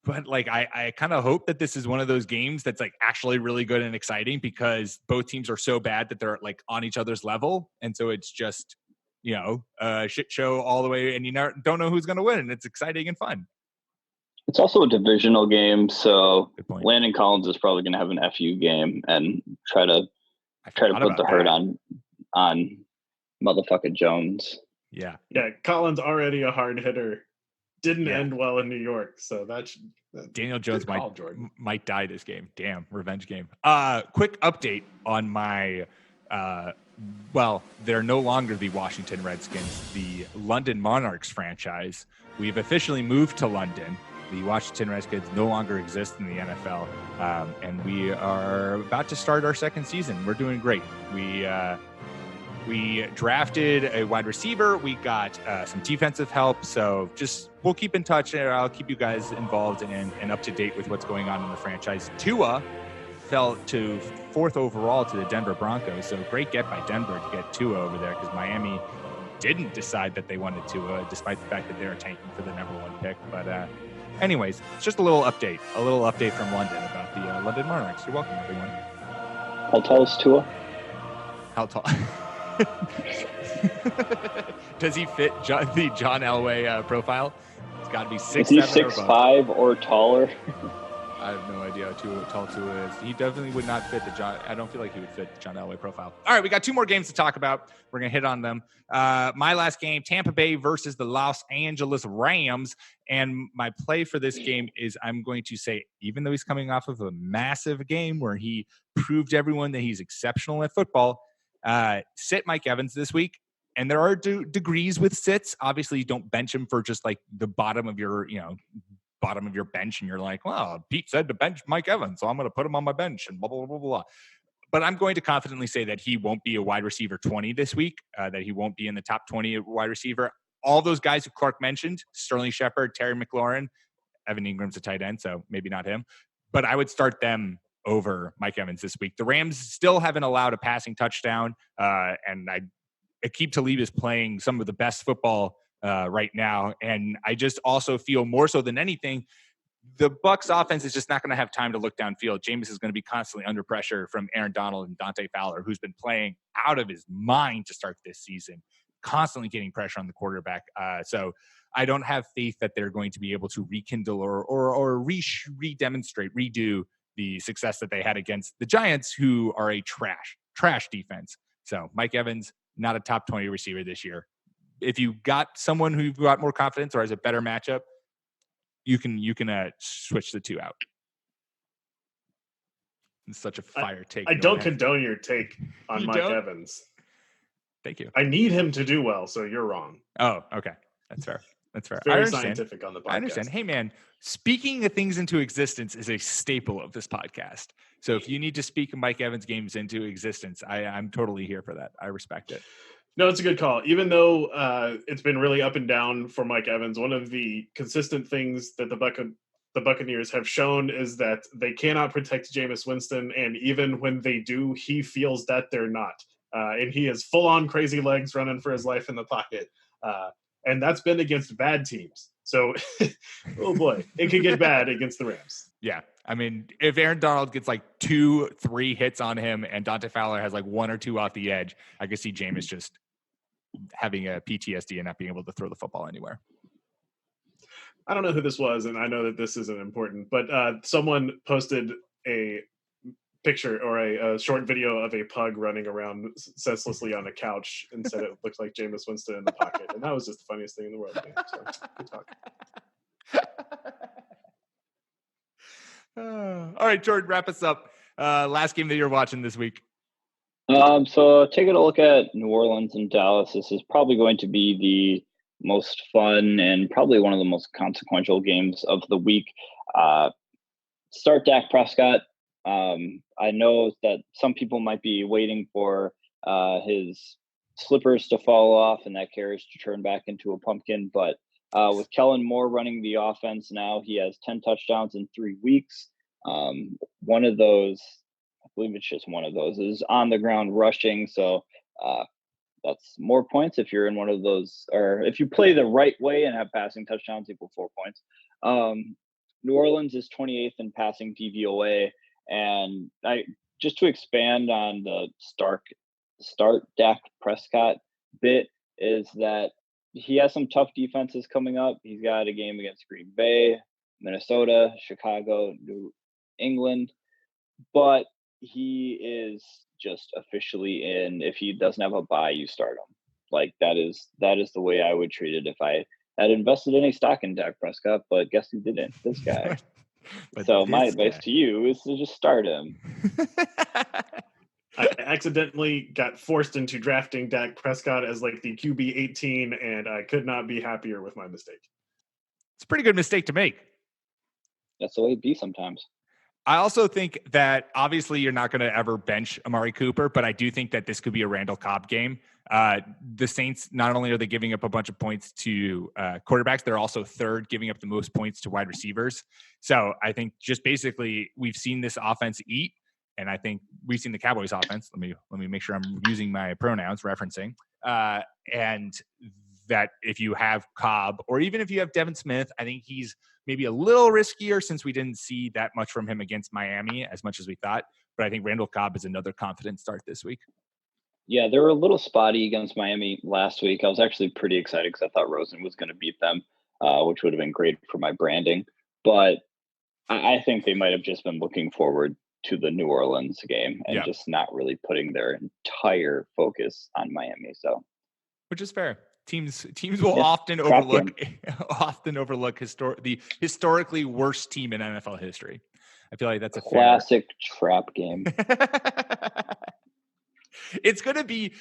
but like I kind of hope that this is one of those games that's like actually really good and exciting, because both teams are so bad that they're like on each other's level, and so it's just a shit show all the way, and you don't know who's going to win, and it's exciting and fun. It's also a divisional game, so Landon Collins is probably going to have an FU game and try to put the hurt on motherfucking Jones. Yeah. Collins already a hard hitter. Didn't end well in New York, so that's Daniel Jones might die this game. Damn, revenge game. Quick update on my. They're no longer the Washington Redskins, the London Monarchs franchise. We've officially moved to London. The Washington Redskins no longer exist in the NFL, and we are about to start our second season. We're doing great. We drafted a wide receiver. We got some defensive help. So we'll keep in touch, and I'll keep you guys involved and up to date with what's going on in the franchise. Tua fell to 4th overall to the Denver Broncos. So great get by Denver to get Tua over there, because Miami didn't decide that they wanted Tua, despite the fact that they were tanking for the #1 pick. But anyways, it's just a little update from London about the London Monarchs. You're welcome, everyone. How tall is Tua? How tall? Does he fit the John Elway profile? It's got to be 6'7". Is he 6'5" or taller? I have no idea how tall Tua is. He definitely would not fit the John. I don't feel like he would fit the John Elway profile. All right, we got 2 more games to talk about. We're gonna hit on them. My last game, Tampa Bay versus the Los Angeles Rams, and my play for this game is I'm going to say, even though he's coming off of a massive game where he proved everyone that he's exceptional at football, sit Mike Evans this week. And there are degrees with sits. Obviously, you don't bench him for just like the bottom of your bench, and you're like, well, Pete said to bench Mike Evans, so I'm going to put him on my bench and blah, blah, blah, blah, blah. But I'm going to confidently say that he won't be a wide receiver 20 this week, that he won't be in the top 20 wide receiver. All those guys who Clark mentioned, Sterling Shepard, Terry McLaurin, Evan Ingram's a tight end, so maybe not him. But I would start them over Mike Evans this week. The Rams still haven't allowed a passing touchdown, and Aqib Talib is playing some of the best football right now. And I just also feel more so than anything, the Bucs offense is just not going to have time to look downfield. Jameis is going to be constantly under pressure from Aaron Donald and Dante Fowler, who's been playing out of his mind to start this season, constantly getting pressure on the quarterback. So I don't have faith that they're going to be able to rekindle or redemonstrate, redo the success that they had against the Giants, who are a trash defense. So Mike Evans, not a top 20 receiver this year. If you got someone who you've got more confidence or has a better matchup, you can switch the 2 out. It's such a fire take. I don't condone your take on Mike Evans. Thank you. I need him to do well, so you're wrong. Oh, okay. That's fair. That's fair. Very scientific on the podcast. I understand. Hey, man, speaking of things into existence is a staple of this podcast. So if you need to speak Mike Evans games into existence, I'm totally here for that. I respect it. No, it's a good call. Even though it's been really up and down for Mike Evans, one of the consistent things that the Buccaneers have shown is that they cannot protect Jameis Winston, and even when they do, he feels that they're not. And he has full-on crazy legs running for his life in the pocket. And that's been against bad teams. So, oh boy, it could get bad against the Rams. Yeah. I mean, if Aaron Donald gets like 2-3 hits on him and Dante Fowler has like 1 or 2 off the edge, I could see Jameis just having a PTSD and not being able to throw the football anywhere. I don't know who this was, and I know that this isn't important, but someone posted a picture or a short video of a pug running around senselessly on a couch and said it looked like Jameis Winston in the pocket. And that was just the funniest thing in the world to me. So, good talk. All right, Jordan, wrap us up. Last game that you're watching this week. So taking a look at New Orleans and Dallas, this is probably going to be the most fun and probably one of the most consequential games of the week. Start Dak Prescott. I know that some people might be waiting for his slippers to fall off and that carriage to turn back into a pumpkin. But with Kellen Moore running the offense now, he has 10 touchdowns in 3 weeks. One of those, I believe it's just one of those, is on the ground rushing. So that's more points if you're in one of those, or if you play the right way and have passing touchdowns equal 4 points. New Orleans is 28th in passing DVOA. And just to expand on the start Dak Prescott bit is that he has some tough defenses coming up. He's got a game against Green Bay, Minnesota, Chicago, New England, but he is just officially in. If he doesn't have a bye, you start him. Like that is the way I would treat it if I had invested any stock in Dak Prescott, but guess who didn't? This guy. So my advice to you is to just start him. I accidentally got forced into drafting Dak Prescott as like the QB 18, and I could not be happier with my mistake. It's a pretty good mistake to make. That's the way it be sometimes. I also think that obviously you're not going to ever bench Amari Cooper, but I do think that this could be a Randall Cobb game. The Saints, not only are they giving up a bunch of points to quarterbacks, they're also third giving up the most points to wide receivers. So I think just basically we've seen this offense eat, and I think we've seen the Cowboys offense. Let me make sure I'm using my pronouns referencing. And that if you have Cobb or even if you have Devin Smith, I think he's maybe a little riskier since we didn't see that much from him against Miami as much as we thought. But I think Randall Cobb is another confident start this week. Yeah, they were a little spotty against Miami last week. I was actually pretty excited because I thought Rosen was going to beat them, which would have been great for my branding. But I think they might have just been looking forward to the New Orleans game and just not really putting their entire focus on Miami. So, which is fair. Teams will often overlook the historically worst team in NFL history. I feel like that's a classic trap game. It's gonna be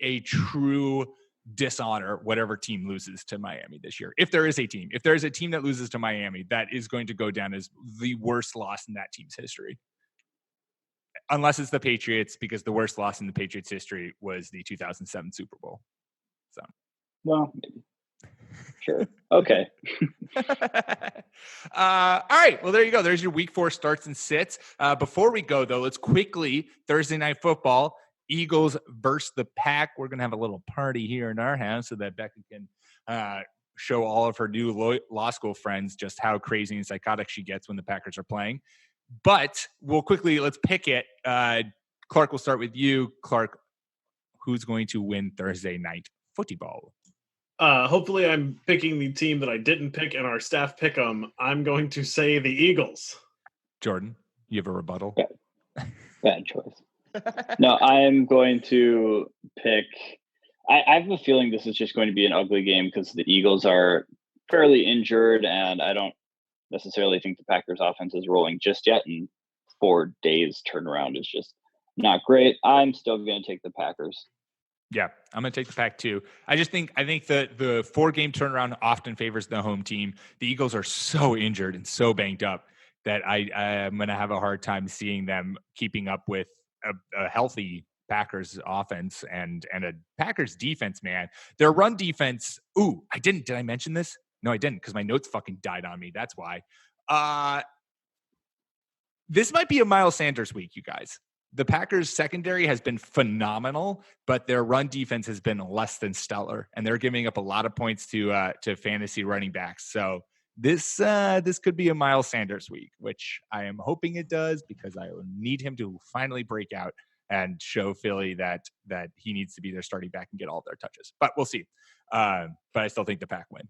a true dishonor whatever team loses to Miami this year. If there is a team that loses to Miami, that is going to go down as the worst loss in that team's history. Unless it's the Patriots, because the worst loss in the Patriots' history was the 2007 Super Bowl. So, well, maybe. Sure. Okay. All right. Well, there you go. There's your week 4 starts and sits. Before we go, though, let's quickly Thursday Night Football, Eagles versus the Pack. We're going to have a little party here in our house so that Becca can show all of her new law school friends just how crazy and psychotic she gets when the Packers are playing. But let's pick it. Clark, we'll start with you. Clark, who's going to win Thursday Night Football? Hopefully I'm picking the team that I didn't pick in our staff pick 'em. I'm going to say the Eagles. Jordan, you have a rebuttal? Bad choice. No, I'm going to pick I have a feeling this is just going to be an ugly game because the Eagles are fairly injured, and I don't necessarily think the Packers offense is rolling just yet, and 4 days turnaround is just not great. I'm still going to take the Packers. Yeah, I'm going to take the Pack too. I think that the 4-game turnaround often favors the home team. The Eagles are so injured and so banged up that I'm going to have a hard time seeing them keeping up with a healthy Packers offense and a Packers defense, man. Their run defense. Ooh, did I mention this? No, I didn't, because my notes fucking died on me. That's why. This might be a Miles Sanders week, you guys. The Packers secondary has been phenomenal, but their run defense has been less than stellar, and they're giving up a lot of points to fantasy running backs. So this could be a Miles Sanders week, which I am hoping it does, because I need him to finally break out and show Philly that he needs to be their starting back and get all their touches. But we'll see. But I still think the Pack win.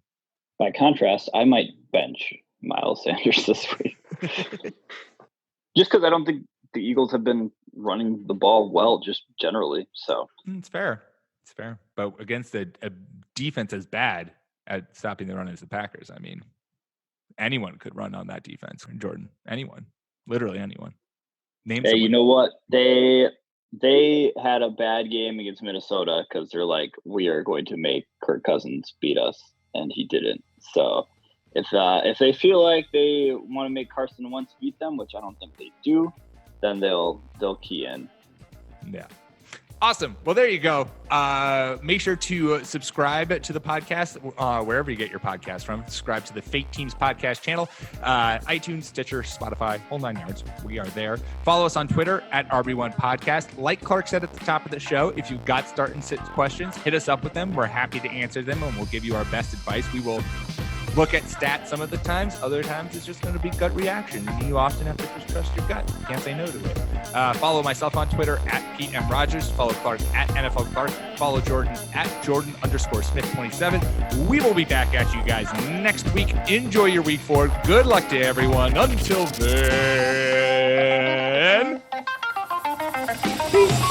By contrast, I might bench Miles Sanders this week. Just because I don't think the Eagles have been running the ball well, just generally. So it's fair. It's fair. But against a defense as bad at stopping the run as the Packers, I mean, anyone could run on that defense. Jordan, anyone, literally anyone. Name. Hey, you know what? They had a bad game against Minnesota because they're like, we are going to make Kirk Cousins beat us, and he didn't. So if they feel like they want to make Carson Wentz beat them, which I don't think they do, then they'll key in. Yeah. Awesome. Well, there you go. Make sure to subscribe to the podcast wherever you get your podcast from. Subscribe to the Fake Teams podcast channel, iTunes, Stitcher, Spotify, whole 9 yards. We are there. Follow us on Twitter at RB1 Podcast. Like Clark said at the top of the show, if you've got start and sit questions, hit us up with them. We're happy to answer them, and we'll give you our best advice. We will look at stats some of the times. Other times it's just going to be gut reaction. And you often have to just trust your gut. You can't say no to it. Follow myself on Twitter at Pete M. Rogers. Follow Clark at NFL Clark. Follow Jordan at Jordan_Smith27. We will be back at you guys next week. Enjoy your week 4. Good luck to everyone. Until then, peace.